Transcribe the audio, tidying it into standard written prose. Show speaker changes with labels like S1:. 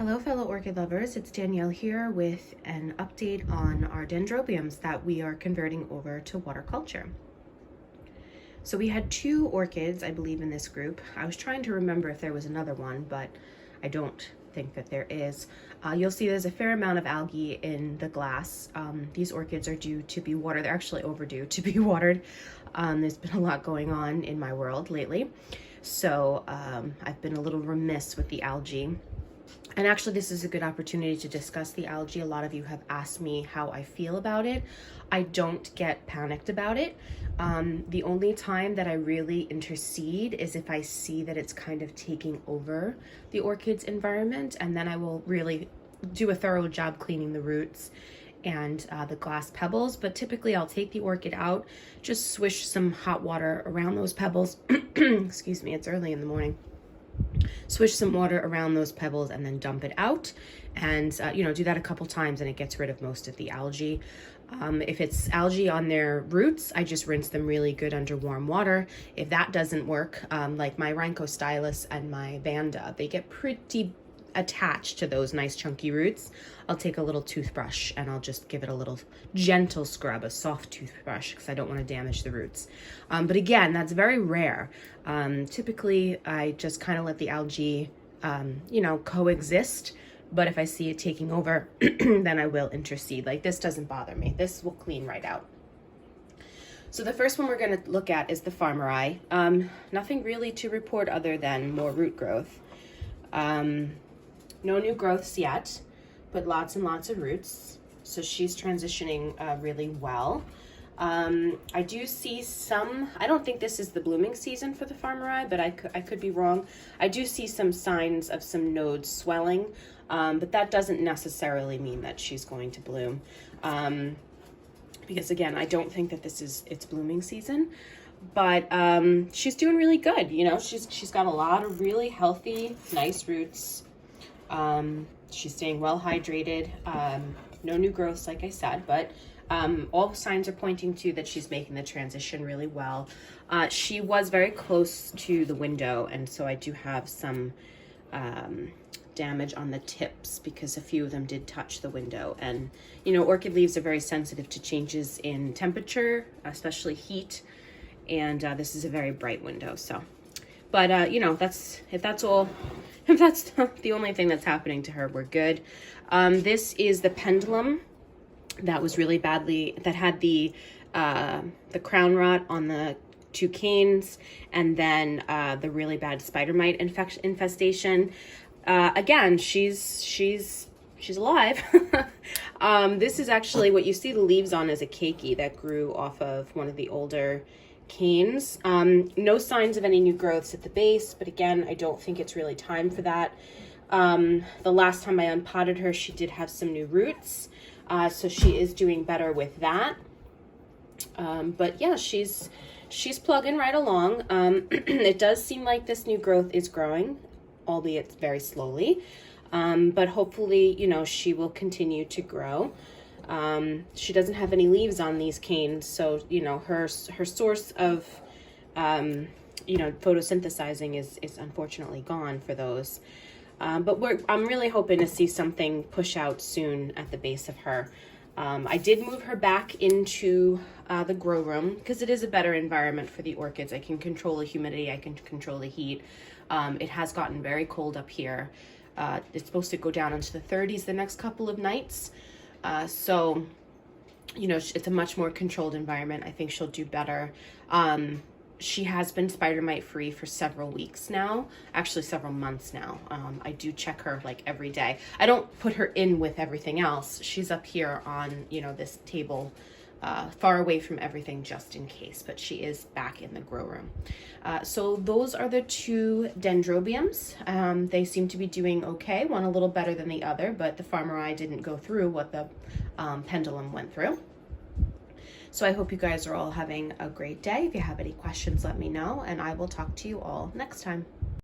S1: Hello fellow orchid lovers, it's Danielle here with an update on our Dendrobiums that we are converting over to water culture. So we had 2 orchids, I believe, in this group. I was trying to remember if there was another one, but I don't think that there is. You'll see there's a fair amount of algae in the glass. These orchids are due to be watered. They're actually overdue to be watered. There's been a lot going on in my world lately. So I've been a little remiss with the algae. And actually, this is a good opportunity to discuss the algae. A lot of you have asked me how I feel about it. I don't get panicked about it. The only time that I really intercede is if I see that it's kind of taking over the orchid's environment, and then I will really do a thorough job cleaning the roots and the glass pebbles. But typically I'll take the orchid out, just swish some hot water around those pebbles. Excuse me, it's early in the morning. Swish some water around those pebbles and then dump it out, and do that a couple times and it gets rid of most of the algae. If it's algae on their roots, I just rinse them really good under warm water. If that doesn't work, like my Rhynchostylus and my Vanda, they get pretty attached to those nice chunky roots. I'll take a little toothbrush and I'll just give it a little gentle scrub, a soft toothbrush, because I don't want to damage the roots. But again, that's very rare. Typically, I just kind of let the algae, coexist. But if I see it taking over, then I will intercede. Like, this doesn't bother me. This will clean right out. So the first one we're going to look at is the Farmeri. Nothing really to report other than more root growth. No new growths yet, but lots and lots of roots. So she's transitioning really well. I do see some, I don't think this is the blooming season for the Farmeri, but I could be wrong. I do see some signs of some nodes swelling, but that doesn't necessarily mean that she's going to bloom. Because again, I don't think that this is its blooming season. But she's doing really good. She's got a lot of really healthy, nice roots. She's staying well hydrated. No new growths, like I said, but all signs are pointing to that she's making the transition really well. She was very close to the window, and so I do have some damage on the tips because a few of them did touch the window. And orchid leaves are very sensitive to changes in temperature, especially heat. And this is a very bright window, so. But if that's the only thing that's happening to her, we're good. This is the pendulum that was really badly, that had the crown rot on the 2 canes, and then the really bad spider mite infestation. Again, she's alive. This is actually what you see the leaves on is a keiki that grew off of one of the older canes. No signs of any new growths at the base, but again, I don't think it's really time for that. The last time I unpotted her, she did have some new roots, so she is doing better with that. But yeah, she's plugging right along. It does seem like this new growth is growing, albeit very slowly, but hopefully, she will continue to grow. She doesn't have any leaves on these canes, so her source of photosynthesizing is unfortunately gone for those. But I'm really hoping to see something push out soon at the base of her. I did move her back into the grow room because it is a better environment for the orchids. I can control the humidity, I can control the heat. It has gotten very cold up here. It's supposed to go down into the 30s the next couple of nights. So, it's a much more controlled environment. I think she'll do better. She has been spider mite free for several weeks now, actually several months now. I do check her like every day. I don't put her in with everything else. She's up here on, this table, far away from everything just in case, but she is back in the grow room. So those are the 2 Dendrobiums. They seem to be doing okay, one a little better than the other, but the Farmeri didn't go through what the pendulum went through. So I hope you guys are all having a great day. If you have any questions, let me know, and I will talk to you all next time.